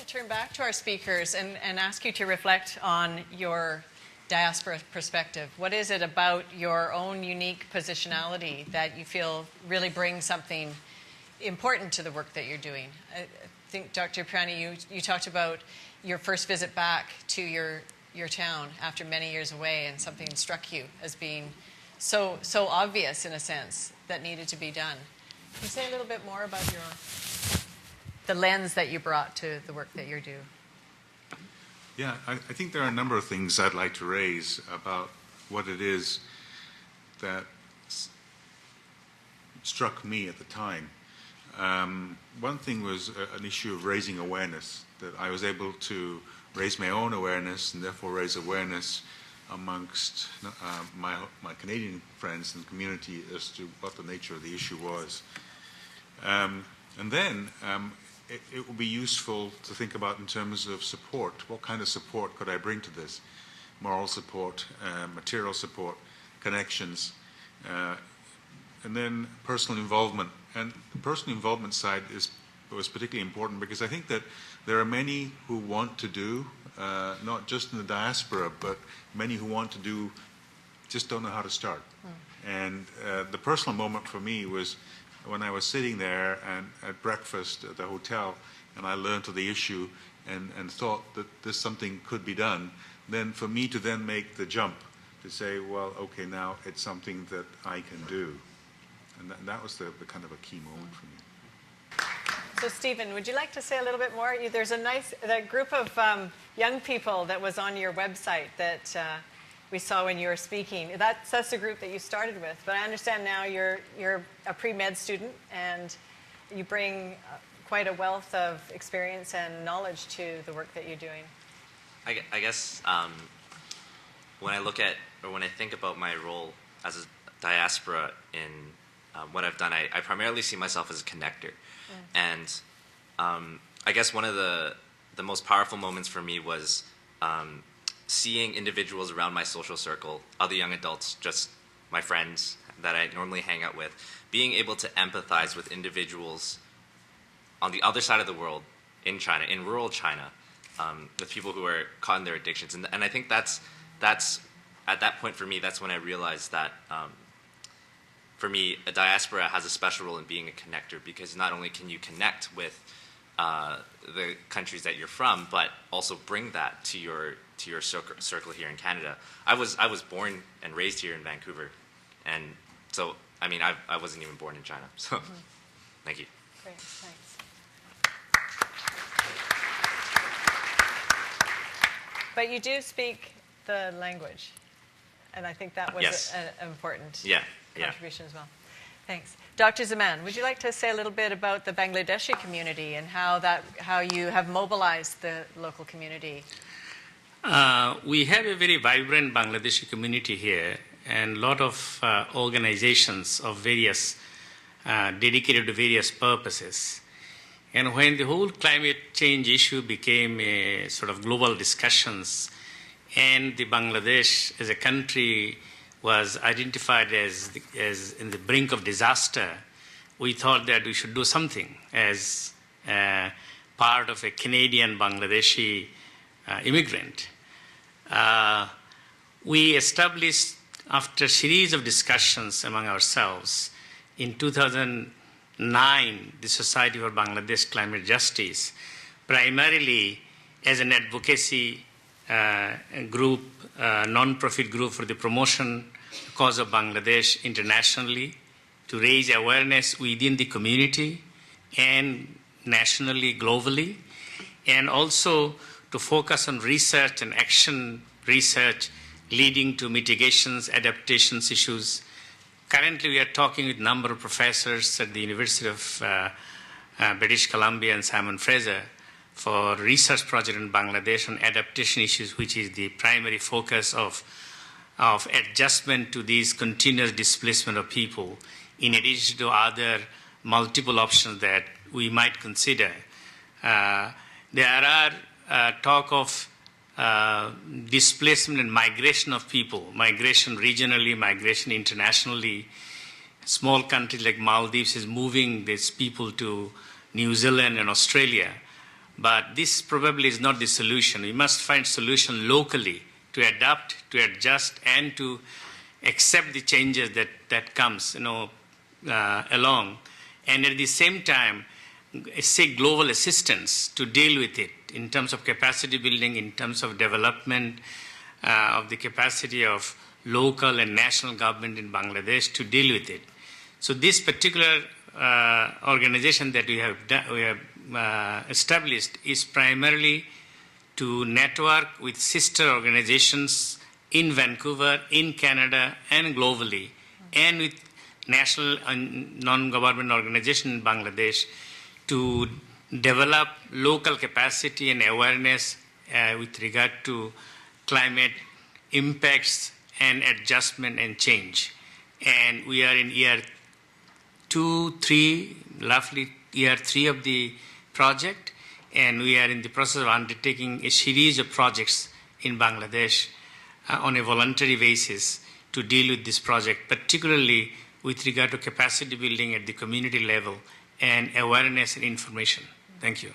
to turn back to our speakers and ask you to reflect on your diaspora perspective. What is it about your own unique positionality that you feel really brings something important to the work that you're doing? I think, Dr. Priani, you talked about your first visit back to your town after many years away, and something struck you as being so obvious, in a sense, that needed to be done. Can you say a little bit more about the lens that you brought to the work that you do? Yeah, I think there are a number of things I'd like to raise about what it is that struck me at the time. One thing was an issue of raising awareness, that I was able to raise my own awareness and therefore raise awareness amongst my Canadian friends and community as to what the nature of the issue was. And then it will be useful to think about in terms of support. What kind of support could I bring to this? Moral support, material support, connections, and then personal involvement. And the personal involvement side was particularly important because I think that there are many who want to do, not just in the diaspora, but many who want to do, just don't know how to start. And the personal moment for me was when I was sitting there and at breakfast at the hotel, and I learned of the issue and thought that this something could be done, then for me to then make the jump to say, well, okay, now it's something that I can do. And that was the kind of a key moment for me. So, Stephen, would you like to say a little bit more? There's that group of young people that was on your website that we saw when you were speaking. That's the group that you started with. But I understand now you're a pre-med student and you bring quite a wealth of experience and knowledge to the work that you're doing. I guess when I look at, or when I think about my role as a diaspora in what I've done, I primarily see myself as a connector. And I guess one of the most powerful moments for me was seeing individuals around my social circle, other young adults, just my friends that I normally hang out with, being able to empathize with individuals on the other side of the world, in China, in rural China, with people who are caught in their addictions. And I think that's at that point for me, that's when I realized that for me, a diaspora has a special role in being a connector, because not only can you connect with the countries that you're from, but also bring that to your circle here in Canada. I was born and raised here in Vancouver, and so I mean I wasn't even born in China. So thank you. Great, thanks. But you do speak the language, and I think that was an important contribution as well. Thanks. Dr. Zaman, would you like to say a little bit about the Bangladeshi community and how you have mobilized the local community? We have a very vibrant Bangladeshi community here, and a lot of organizations of various dedicated to various purposes. And when the whole climate change issue became a sort of global discussions, and the Bangladesh as a country was identified as in the brink of disaster, we thought that we should do something as part of a Canadian Bangladeshi immigrant. We established, after a series of discussions among ourselves, in 2009, the Society for Bangladesh Climate Justice, primarily as an advocacy group, non-profit group for the promotion cause of Bangladesh internationally, to raise awareness within the community and nationally, globally, and also to focus on research and action research leading to mitigations, adaptations issues. Currently, we are talking with a number of professors at the University of British Columbia and Simon Fraser for research project in Bangladesh on adaptation issues, which is the primary focus of adjustment to these continuous displacement of people, in addition to other multiple options that we might consider. There are talk of displacement and migration of people, migration regionally, migration internationally. Small countries like Maldives is moving these people to New Zealand and Australia. But this probably is not the solution. We must find solution locally to adapt, to adjust, and to accept the changes that comes, along. And at the same time, seek global assistance to deal with it in terms of capacity building, in terms of development of the capacity of local and national government in Bangladesh to deal with it. So this particular organization that we have established is primarily to network with sister organizations in Vancouver, in Canada, and globally, and with national and non-government organizations in Bangladesh to develop local capacity and awareness with regard to climate impacts and adjustment and change. And we are in year 2, 3, roughly year 3 of the project, and we are in the process of undertaking a series of projects in Bangladesh on a voluntary basis to deal with this project, particularly with regard to capacity building at the community level and awareness and information. Thank you.